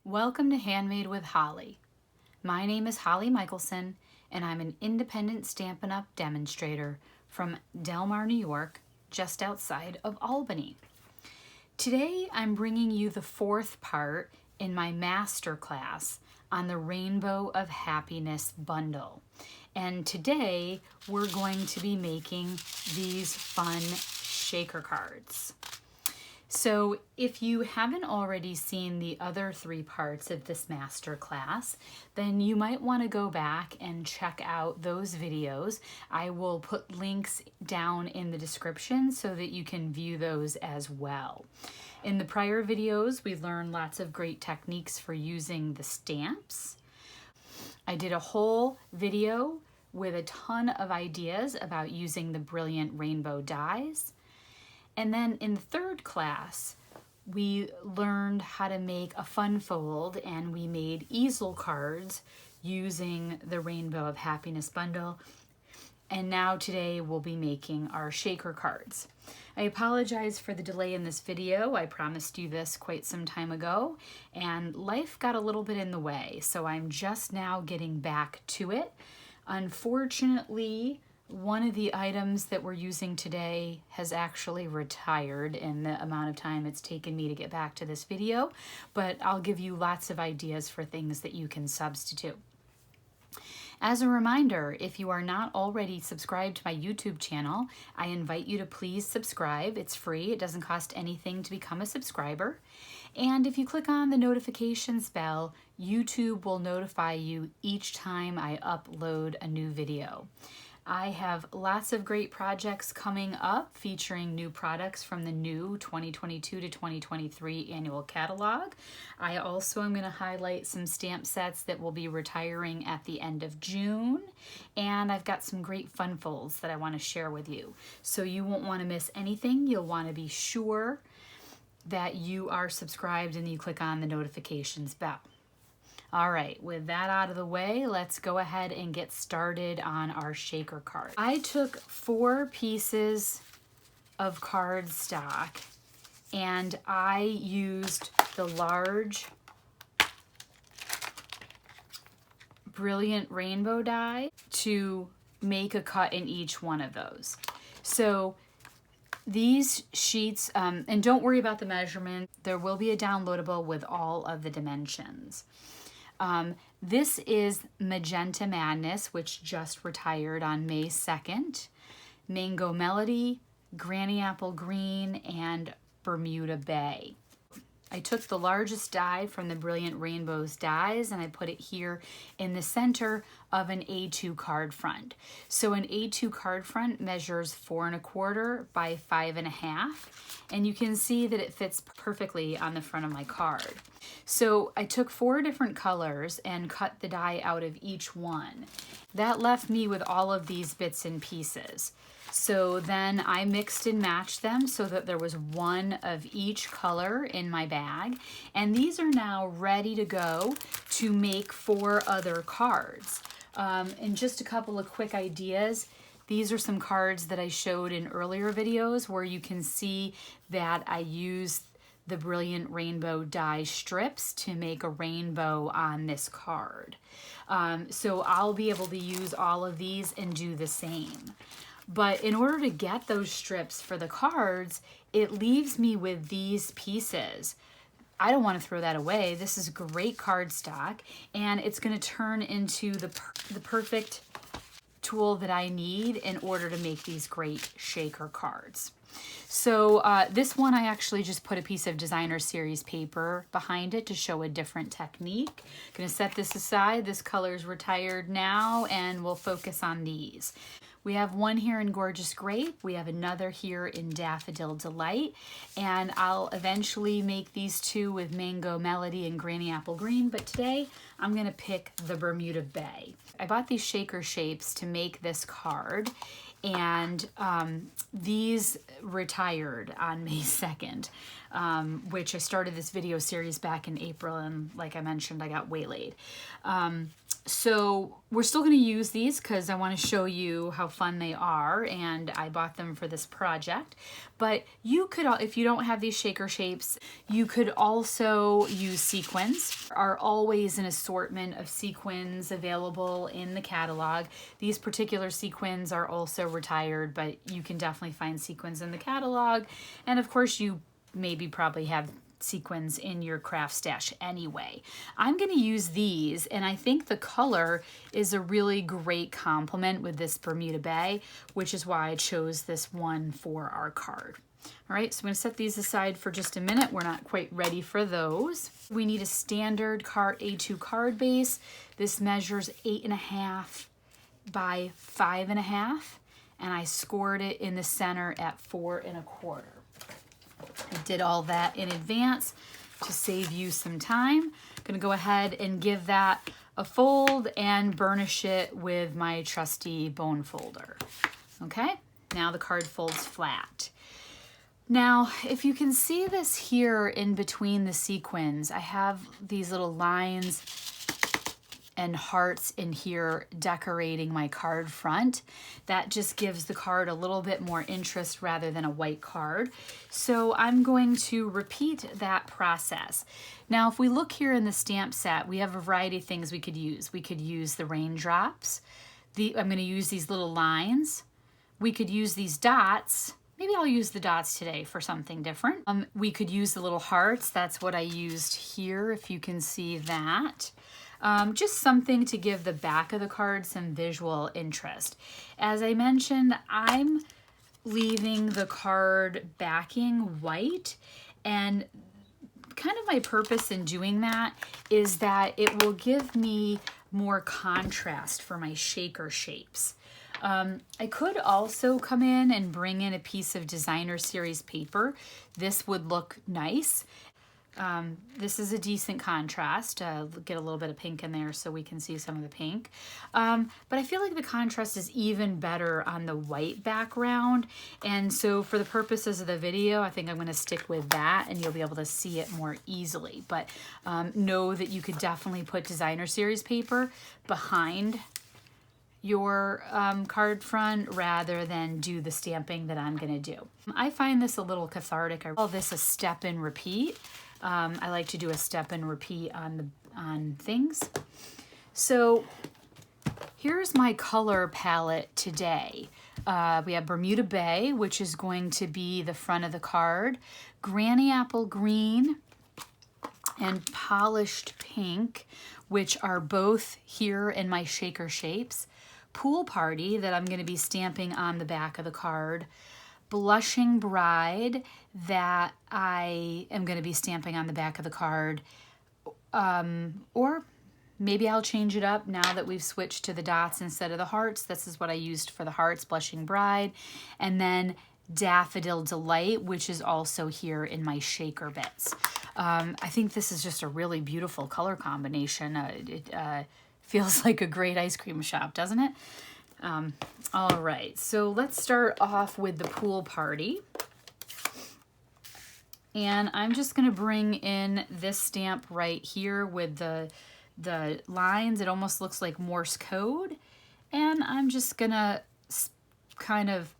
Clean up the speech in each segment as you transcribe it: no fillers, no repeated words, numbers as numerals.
Welcome to Handmade with Holly. My name is Holly Michelson, and I'm an independent Stampin' Up! Demonstrator from Del Mar, New York, just outside of Albany. Today, I'm bringing you the fourth part in my Masterclass on the Rainbow of Happiness bundle. And today, we're going to be making these fun shaker cards. So if you haven't already seen the other three parts of this masterclass, then you might want to go back and check out those videos. I will put links down in the description so that you can view those as well. In the prior videos, we learned lots of great techniques for using the stamps. I did a whole video with a ton of ideas about using the brilliant rainbow dies. And then in the third class, we learned how to make a fun fold, and we made easel cards using the Rainbow of Happiness bundle. And now today we'll be making our shaker cards. I apologize for the delay in this video. I promised you this quite some time ago, and life got a little bit in the way, so I'm just now getting back to it. Unfortunately, one of the items that we're using today has actually retired in the amount of time it's taken me to get back to this video, but I'll give you lots of ideas for things that you can substitute. As a reminder, if you are not already subscribed to my YouTube channel, I invite you to please subscribe. It's free. It doesn't cost anything to become a subscriber. And if you click on the notifications bell, YouTube will notify you each time I upload a new video. I have lots of great projects coming up featuring new products from the new 2022 to 2023 annual catalog. I also am going to highlight some stamp sets that will be retiring at the end of June. And I've got some great fun folds that I want to share with you. So you won't want to miss anything. You'll want to be sure that you are subscribed and you click on the notifications bell. All right, with that out of the way, let's go ahead and get started on our shaker card. I took 4 pieces of cardstock and I used the large brilliant rainbow die to make a cut in each one of those. So these sheets, and don't worry about the measurement, there will be a downloadable with all of the dimensions. This is Magenta Madness, which just retired on May 2nd, Mango Melody, Granny Apple Green, and Bermuda Bay. I took the largest die from the Brilliant Rainbows dies and I put it here in the center of an A2 card front. So an A2 card front measures 4 1/4 by 5 1/2, and you can see that it fits perfectly on the front of my card. So I took 4 different colors and cut the die out of each one. That left me with all of these bits and pieces. So then I mixed and matched them so that there was 1 of each color in my bag. And these are now ready to go to make 4 other cards. And just a couple of quick ideas. These are some cards that I showed in earlier videos where you can see that I used the Brilliant Rainbow die strips to make a rainbow on this card. So I'll be able to use all of these and do the same. But in order to get those strips for the cards, it leaves me with these pieces. I don't want to throw that away. This is great cardstock, and it's going to turn into the perfect tool that I need in order to make these great shaker cards. So this one I actually just put a piece of designer series paper behind it to show a different technique. Going to set this aside. This color is retired now, and we'll focus on these. We have one here in Gorgeous Grape. We have another here in Daffodil Delight. And I'll eventually make these 2 with Mango Melody and Granny Apple Green. But today I'm going to pick the Bermuda Bay. I bought these shaker shapes to make this card. And these retired on May 2nd, which I started this video series back in April, and like I mentioned, I got waylaid. So we're still going to use these because I want to show you how fun they are, and I bought them for this project. But you could, if you don't have these shaker shapes, you could also use sequins. There are always an assortment of sequins available in the catalog. These particular sequins are also retired, but you can definitely find sequins in the catalog. And of course, you maybe probably have sequins in your craft stash anyway. I'm going to use these, and I think the color is a really great complement with this Bermuda Bay, which is why I chose this one for our card. All right, so I'm going to set these aside for just a minute. We're not quite ready for those. We need a standard A2 card base. This measures 8.5 by 5.5, and I scored it in the center at 4.25. I did all that in advance to save you some time. I'm going to go ahead and give that a fold and burnish it with my trusty bone folder. Okay, now the card folds flat. Now, if you can see this here in between the sequins, I have these little lines and hearts in here decorating my card front. That just gives the card a little bit more interest rather than a white card. So I'm going to repeat that process. Now, if we look here in the stamp set, we have a variety of things we could use. We could use the raindrops. I'm going to use these little lines. We could use these dots. Maybe I'll use the dots today for something different. We could use the little hearts. That's what I used here, if you can see that. Just something to give the back of the card some visual interest. As I mentioned, I'm leaving the card backing white, and kind of my purpose in doing that is that it will give me more contrast for my shaker shapes. I could also come in and bring in a piece of designer series paper. This would look nice. This is a decent contrast. Get a little bit of pink in there so we can see some of the pink. But I feel like the contrast is even better on the white background. And so for the purposes of the video, I think I'm going to stick with that, and you'll be able to see it more easily. But know that you could definitely put designer series paper behind your card front rather than do the stamping that I'm going to do. I find this a little cathartic. I call this a step and repeat. I like to do a step and repeat on things. So here's my color palette today. We have Bermuda Bay, which is going to be the front of the card, Granny Apple Green, and Polished Pink, which are both here in my shaker shapes, Pool Party that I'm going to be stamping on the back of the card, Blushing Bride that I am going to be stamping on the back of the card, or maybe I'll change it up now that we've switched to the dots instead of the hearts. This is what I used for the hearts, Blushing Bride, and then Daffodil Delight, which is also here in my shaker bits. I think this is just a really beautiful color combination. It feels like a great ice cream shop, doesn't it? All right, so let's start off with the Pool Party. And I'm just going to bring in this stamp right here with the lines. It almost looks like Morse code. And I'm just going to kind of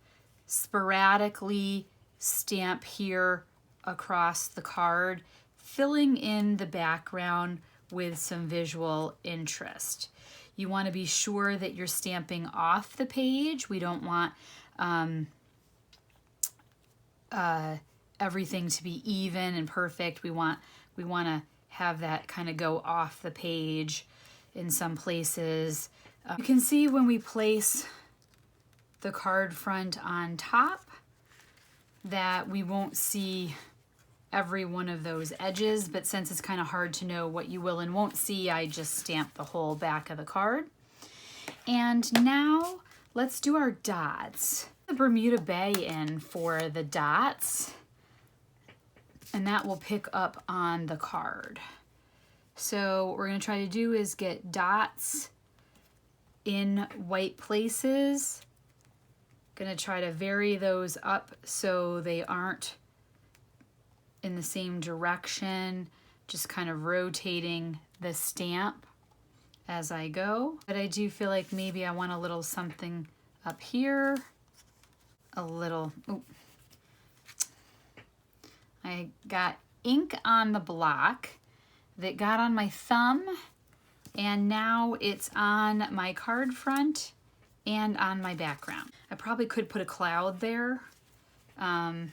sporadically stamp here across the card, filling in the background with some visual interest. You want to be sure that you're stamping off the page. We don't want everything to be even and perfect. We want to have that kind of go off the page in some places. You can see when we place the card front on top that we won't see every one of those edges, but since it's kind of hard to know what you will and won't see, I just stamp the whole back of the card. And now let's do our dots. The Bermuda Bay in for the dots, and that will pick up on the card. So what we're going to try to do is get dots in white places Gonna try to vary those up so they aren't in the same direction, just kind of rotating the stamp as I go. But I do feel like maybe I want a little something up here, a little, ooh. I got ink on the block that got on my thumb, and now it's on my card front and on my background. I probably could put a cloud there and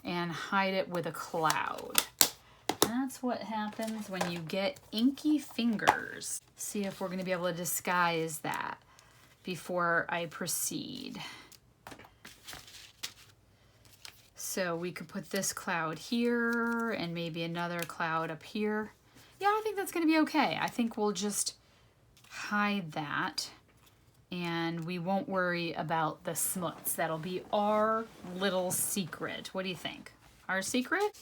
hide it with a cloud. That's what happens when you get inky fingers. See if we're going to be able to disguise that before I proceed. So we could put this cloud here and maybe another cloud up here. Yeah, I think that's going to be okay. I think we'll just hide that and we won't worry about the smuts. That'll be our little secret. What do you think? Our secret?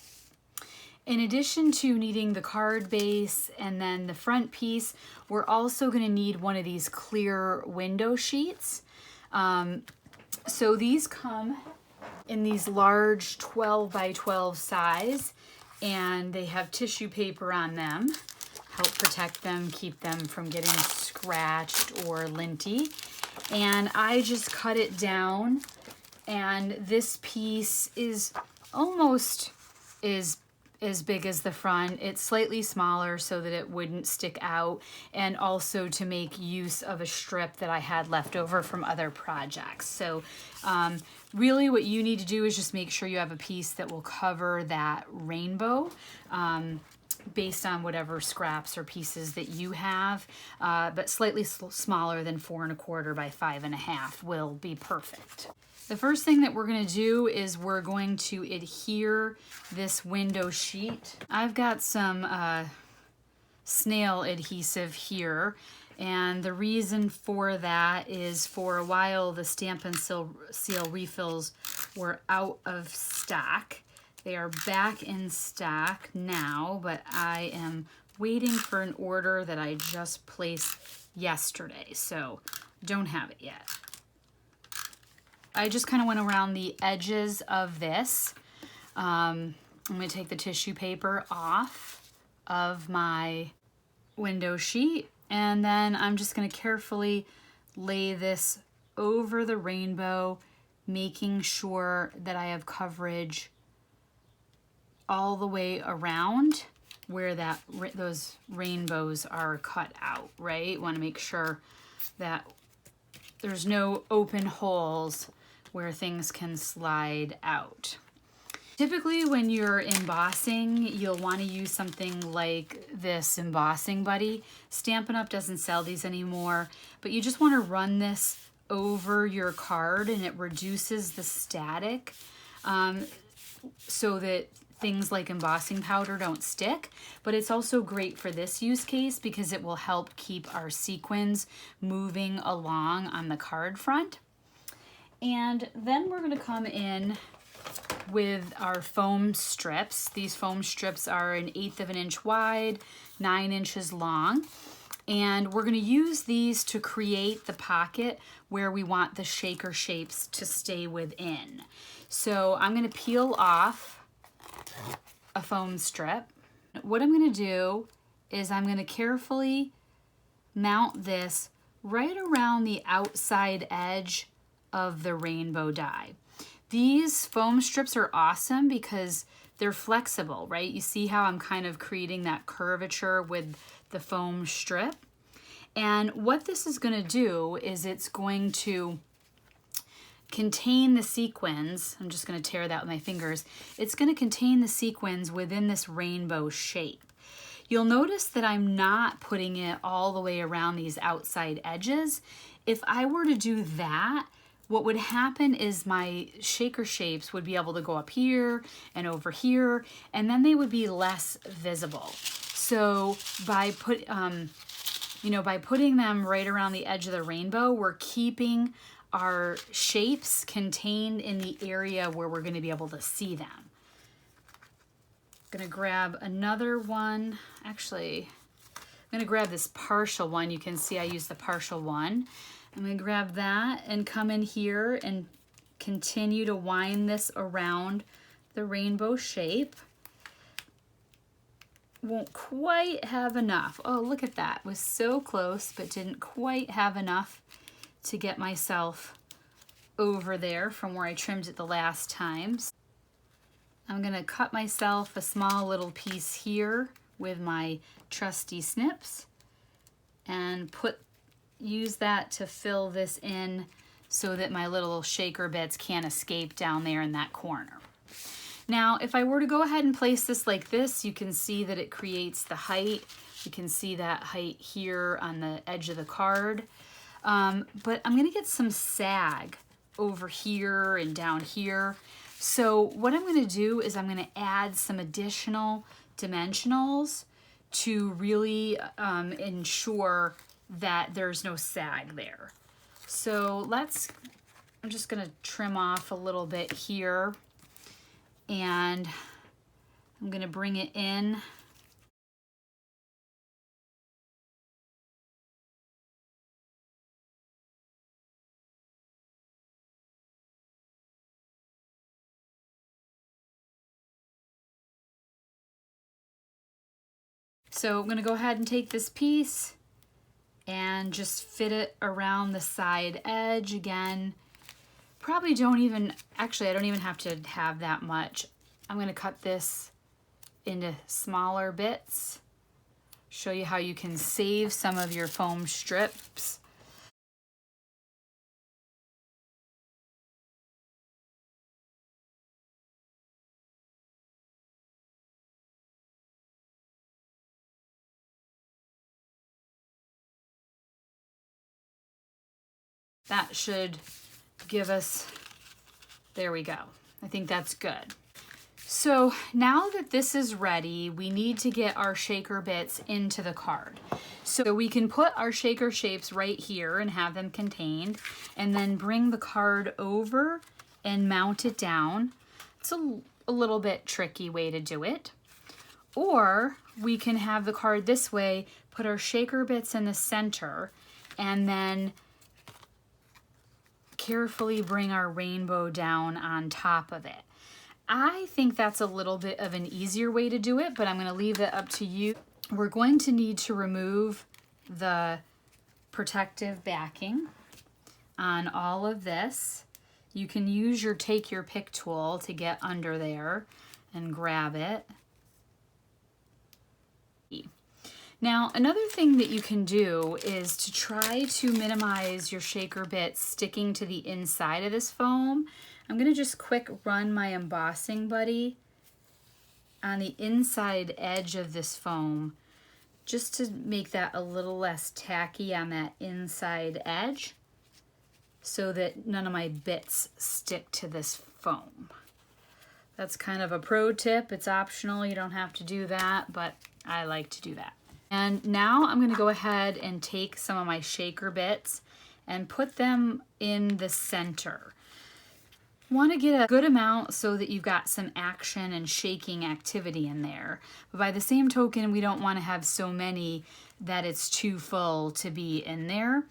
In addition to needing the card base and then the front piece, we're also going to need one of these clear window sheets. So these come in these large 12 by 12 size, and they have tissue paper on them, help protect them, keep them from getting scratched or linty. And I just cut it down, and this piece is almost as big as the front. It's slightly smaller so that it wouldn't stick out, and also to make use of a strip that I had left over from other projects. So really what you need to do is just make sure you have a piece that will cover that rainbow based on whatever scraps or pieces that you have, but slightly smaller than 4 1/4 by 5 1/2 will be perfect. The first thing that we're going to do is we're going to adhere this window sheet. I've got some snail adhesive here, and the reason for that is for a while the Stampin' Seal refills were out of stock. They are back in stock now, but I am waiting for an order that I just placed yesterday, so don't have it yet. I just kind of went around the edges of this. I'm going to take the tissue paper off of my window sheet, and then I'm just going to carefully lay this over the rainbow, making sure that I have coverage all the way around where those rainbows are cut out, right? Want to make sure that there's no open holes where things can slide out. Typically when you're embossing, you'll want to use something like this embossing buddy. Stampin' Up! Doesn't sell these anymore, but you just want to run this over your card and it reduces the static so that things like embossing powder don't stick. But it's also great for this use case because it will help keep our sequins moving along on the card front. And then we're going to come in with our foam strips. These foam strips are 1/8 of an inch wide, 9 inches long. And we're going to use these to create the pocket where we want the shaker shapes to stay within. So I'm going to peel off a foam strip. What I'm going to do is I'm going to carefully mount this right around the outside edge of the rainbow die. These foam strips are awesome because they're flexible, right? You see how I'm kind of creating that curvature with the foam strip. And what this is going to do is it's going to contain the sequins. I'm just going to tear that with my fingers. It's going to contain the sequins within this rainbow shape. You'll notice that I'm not putting it all the way around these outside edges. If I were to do that, what would happen is my shaker shapes would be able to go up here and over here, and then they would be less visible. So by putting them right around the edge of the rainbow, we're keeping our shapes contained in the area where we're going to be able to see them. I'm going to grab another one. Actually, I'm going to grab this partial one. You can see I use the partial one. I'm going to grab that and come in here and continue to wind this around the rainbow shape. Won't quite have enough. Oh, look at that. Was so close, but didn't quite have enough to get myself over there from where I trimmed it the last time. I'm gonna cut myself a small little piece here with my trusty snips and use that to fill this in so that my little shaker bits can't escape down there in that corner. Now, if I were to go ahead and place this like this, you can see that it creates the height. You can see that height here on the edge of the card. But I'm gonna get some sag over here and down here. So what I'm gonna do is I'm gonna add some additional dimensionals to really ensure that there's no sag there. So I'm just gonna trim off a little bit here, and I'm gonna bring it in. So I'm gonna go ahead and take this piece and just fit it around the side edge again. Probably I don't even have to have that much. I'm gonna cut this into smaller bits. Show you how you can save some of your foam strips. That should give us, there we go. I think that's good. So now that this is ready, we need to get our shaker bits into the card. So we can put our shaker shapes right here and have them contained, and then bring the card over and mount it down. It's a little bit tricky way to do it. Or we can have the card this way, put our shaker bits in the center, and then carefully bring our rainbow down on top of it. I think that's a little bit of an easier way to do it, but I'm going to leave that up to you. We're going to need to remove the protective backing on all of this. You can use your take your pick tool to get under there and grab it. Now, another thing that you can do is to try to minimize your shaker bits sticking to the inside of this foam. I'm going to just quick run my embossing buddy on the inside edge of this foam just to make that a little less tacky on that inside edge so that none of my bits stick to this foam. That's kind of a pro tip. It's optional. You don't have to do that, but I like to do that. And now I'm going to go ahead and take some of my shaker bits and put them in the center. Want to get a good amount so that you've got some action and shaking activity in there. But by the same token, we don't want to have so many that it's too full to be in there.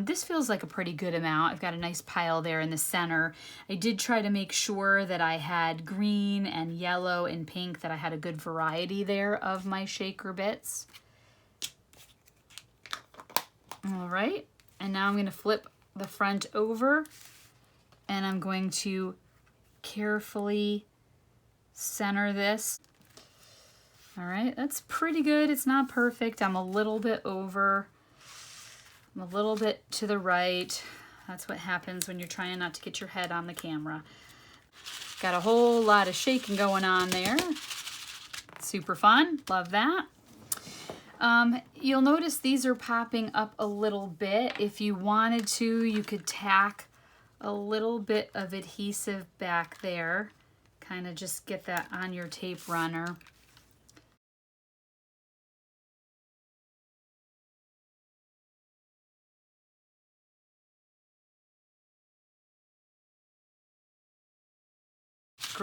This feels like a pretty good amount. I've got a nice pile there in the center. I did try to make sure that I had green and yellow and pink, that I had a good variety there of my shaker bits. All right, and now I'm going to flip the front over, and I'm going to carefully center this. All right, that's pretty good. It's not perfect. I'm a little bit over. I'm a little bit to the right. That's what happens when you're trying not to get your head on the camera. Got a whole lot of shaking going on there. Super fun. Love that. You'll notice these are popping up a little bit. If you wanted to, you could tack a little bit of adhesive back there. Kind of just get that on your tape runner.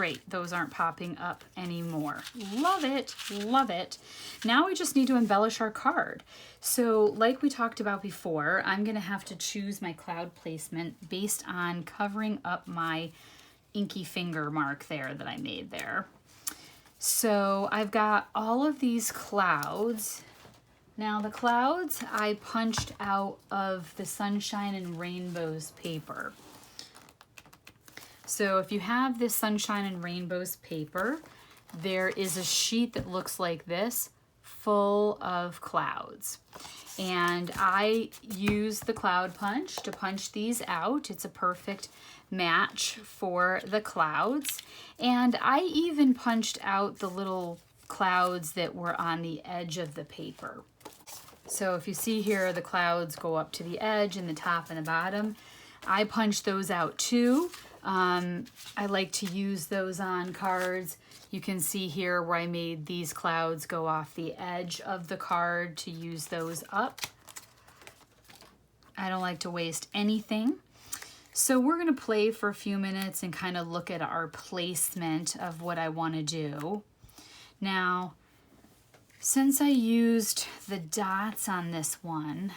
great. Those aren't popping up anymore. Love it, love it. Now we just need to embellish our card. So like we talked about before, I'm gonna have to choose my cloud placement based on covering up my inky finger mark there that I made there. So I've got all of these clouds. Now the clouds I punched out of the Sunshine and Rainbows paper. So if you have this Sunshine and Rainbows paper, there is a sheet that looks like this, full of clouds. And I use the cloud punch to punch these out. It's a perfect match for the clouds. And I even punched out the little clouds that were on the edge of the paper. So if you see here, the clouds go up to the edge and the top and the bottom. I punched those out too. I like to use those on cards. You can see here where I made these clouds go off the edge of the card to use those up. I don't like to waste anything. So we're gonna play for a few minutes and kind of look at our placement of what I wanna do. Now, since I used the dots on this one,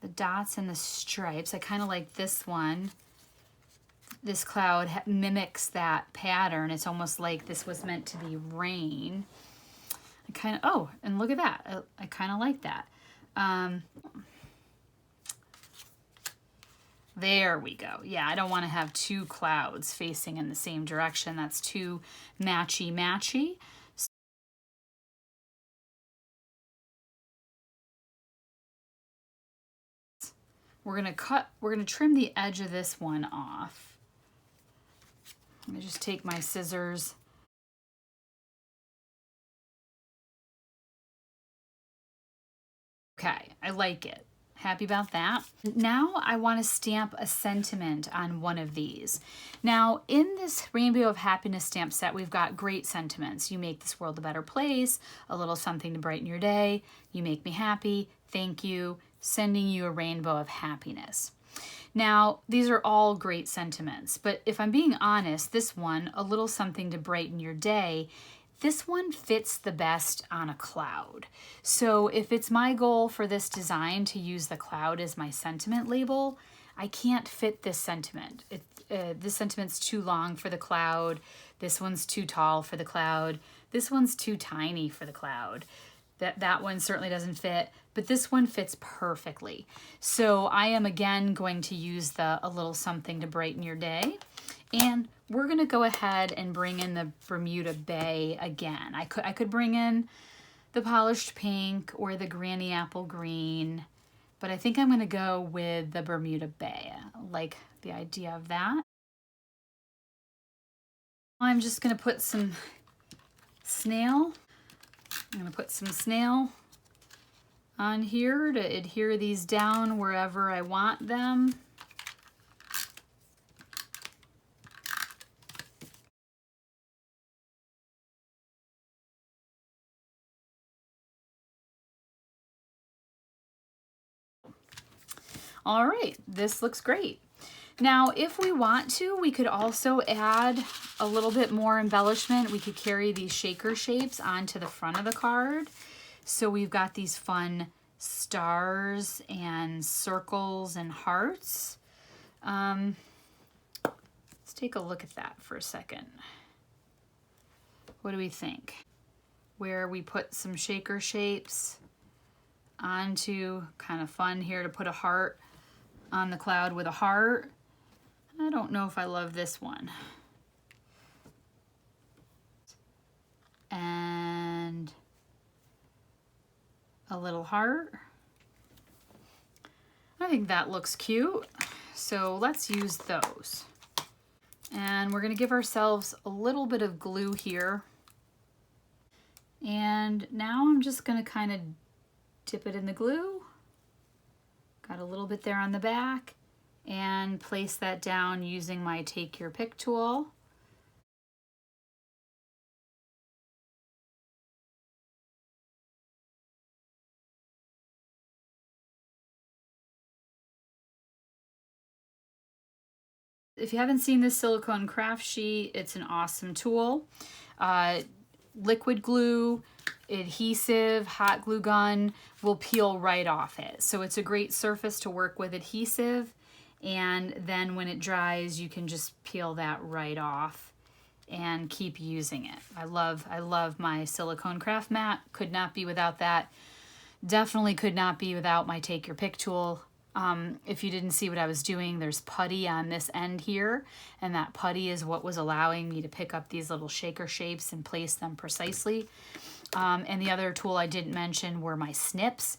the dots and the stripes, I kind of like this one. This cloud mimics that pattern. It's almost like this was meant to be rain. I kind of, oh, and look at that. I kind of like that. There we go. Yeah, I don't want to have two clouds facing in the same direction. That's too matchy-matchy. We're gonna trim the edge of this one off. I'm gonna just take my scissors. Okay, I like it. Happy about that. Now I want to stamp a sentiment on one of these. Now in this Rainbow of Happiness stamp set, we've got great sentiments. You make this world a better place, a little something to brighten your day, you make me happy, thank you, sending you a rainbow of happiness. Now, these are all great sentiments, but if I'm being honest, this one, a little something to brighten your day, this one fits the best on a cloud. So if it's my goal for this design to use the cloud as my sentiment label, I can't fit this sentiment. This sentiment's too long for the cloud. This one's too tall for the cloud. This one's too tiny for the cloud. That one certainly doesn't fit, but this one fits perfectly. So I am again going to use the a little something to brighten your day. And we're gonna go ahead and bring in the Bermuda Bay again. I could bring in the polished pink or the granny apple green, but I think I'm gonna go with the Bermuda Bay. I like the idea of that. I'm just gonna put some snail. I'm gonna put some snail on here to adhere these down wherever I want them. All right, this looks great. Now, if we want to, we could also add a little bit more embellishment. We could carry these shaker shapes onto the front of the card. So we've got these fun stars and circles and hearts. Let's take a look at that for a second. What do we think? Where we put some shaker shapes onto, kind of fun here to put a heart on the cloud with a heart. I don't know if I love this one. And a little heart. I think that looks cute. So let's use those. And we're gonna give ourselves a little bit of glue here. And now I'm just gonna kind of dip it in the glue. Got a little bit there on the back, and place that down using my Take Your Pick tool. If you haven't seen this silicone craft sheet, it's an awesome tool. Liquid glue, adhesive, hot glue gun will peel right off it. So it's a great surface to work with adhesive, and then when it dries, you can just peel that right off and keep using it. I love my silicone craft mat. Could not be without that. Definitely could not be without my take your pick tool. If you didn't see what I was doing, there's putty on this end here, and that putty is what was allowing me to pick up these little shaker shapes and place them precisely. And the other tool I didn't mention were my snips.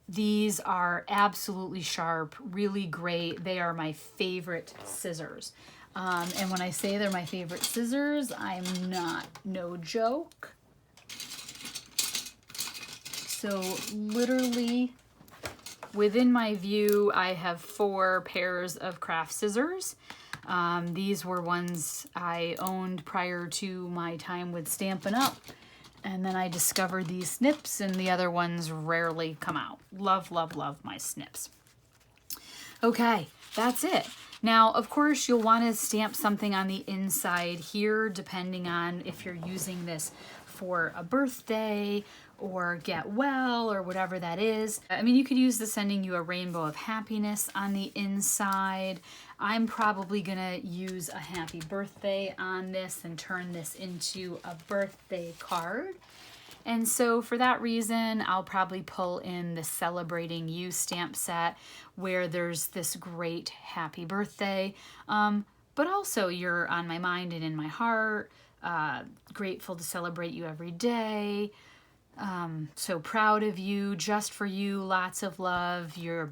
These are absolutely sharp, really great. They are my favorite scissors. And when I say they're my favorite scissors, I'm not, no joke. So literally, within my view, I have 4 pairs of craft scissors. These were ones I owned prior to my time with Stampin' Up. And then I discovered these snips, and the other ones rarely come out. Love, love, love my snips. Okay, that's it. Now, of course, you'll want to stamp something on the inside here, depending on if you're using this for a birthday or get well or whatever that is. I mean, you could use this sending you a rainbow of happiness on the inside. I'm probably gonna use a happy birthday on this and turn this into a birthday card. And so for that reason, I'll probably pull in the Celebrating You stamp set where there's this great happy birthday, but also you're on my mind and in my heart, grateful to celebrate you every day, so proud of you, just for you, lots of love, you're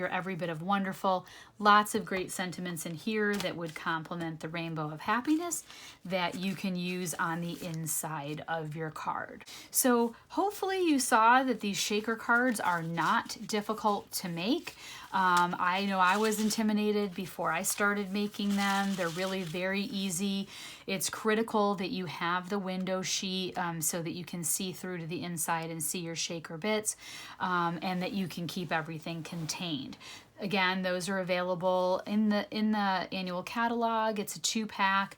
every bit of wonderful, lots of great sentiments in here that would complement the rainbow of happiness that you can use on the inside of your card. So hopefully you saw that these shaker cards are not difficult to make. I know I was intimidated before I started making them. They're really very easy. It's critical that you have the window sheet so that you can see through to the inside and see your shaker bits, and that you can keep everything contained. Again, those are available in the annual catalog. It's a 2-pack.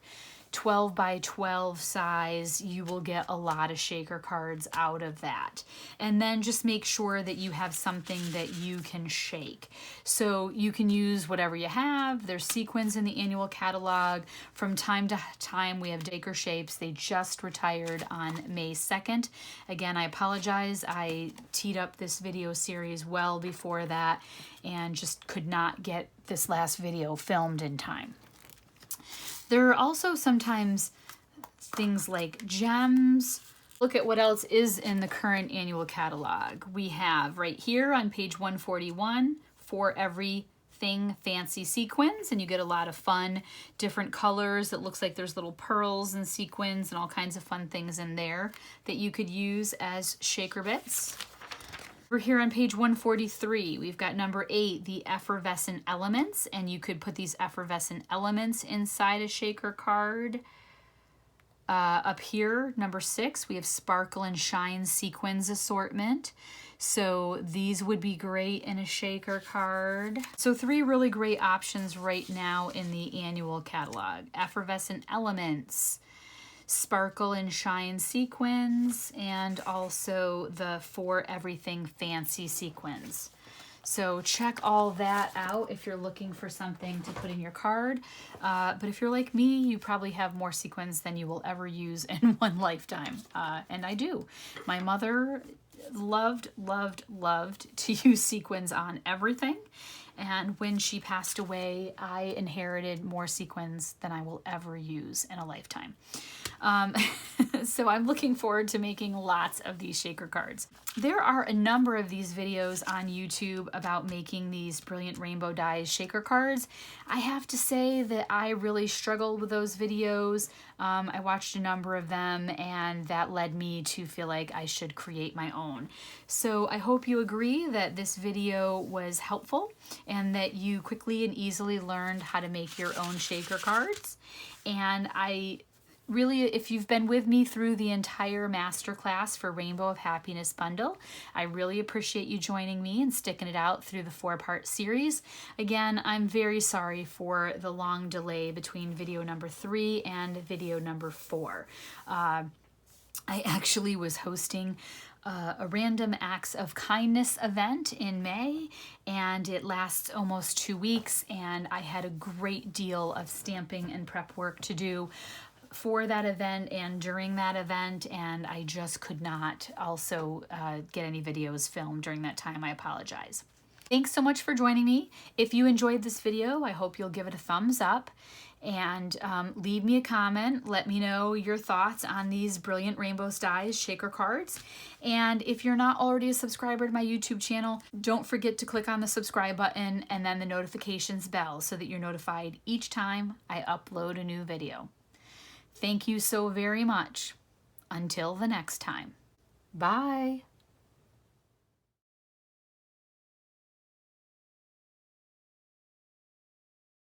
12 by 12 size. You will get a lot of shaker cards out of that. And then just make sure that you have something that you can shake. So you can use whatever you have. There's sequins in the annual catalog. From time to time, we have shaker shapes. They just retired on May 2nd. Again, I apologize. I teed up this video series well before that and just could not get this last video filmed in time. There are also sometimes things like gems. Look at what else is in the current annual catalog. We have right here on page 141, For Everything Fancy Sequins, and you get a lot of fun, different colors. It looks like there's little pearls and sequins and all kinds of fun things in there that you could use as shaker bits. We're here on page 143. We've got number 8, the effervescent elements, and you could put these effervescent elements inside a shaker card. Up here, number 6, we have sparkle and shine sequins assortment. So these would be great in a shaker card. So 3 really great options right now in the annual catalog. Effervescent elements, sparkle and shine sequins, and also the For Everything Fancy sequins. So check all that out if you're looking for something to put in your card. But if you're like me, you probably have more sequins than you will ever use in one lifetime. And I do. My mother loved to use sequins on everything. And when she passed away, I inherited more sequins than I will ever use in a lifetime. So I'm looking forward to making lots of these shaker cards. There are a number of these videos on YouTube about making these brilliant rainbow dies shaker cards. I have to say that I really struggled with those videos. I watched a number of them, and that led me to feel like I should create my own. So I hope you agree that this video was helpful and that you quickly and easily learned how to make your own shaker cards. And I really, if you've been with me through the entire masterclass for Rainbow of Happiness bundle, I really appreciate you joining me and sticking it out through the 4-part series. Again, I'm very sorry for the long delay between video number 3 and video number 4. I actually was hosting a random acts of kindness event in May, and it lasts almost 2 weeks, and I had a great deal of stamping and prep work to do for that event and during that event, and I just could not also get any videos filmed during that time. I apologize. Thanks so much for joining me. If you enjoyed this video, I hope you'll give it a thumbs up and leave me a comment. Let me know your thoughts on these brilliant Rainbow Dies shaker cards. And if you're not already a subscriber to my YouTube channel, don't forget to click on the subscribe button and then the notifications bell so that you're notified each time I upload a new video. Thank you so very much. Until the next time. Bye.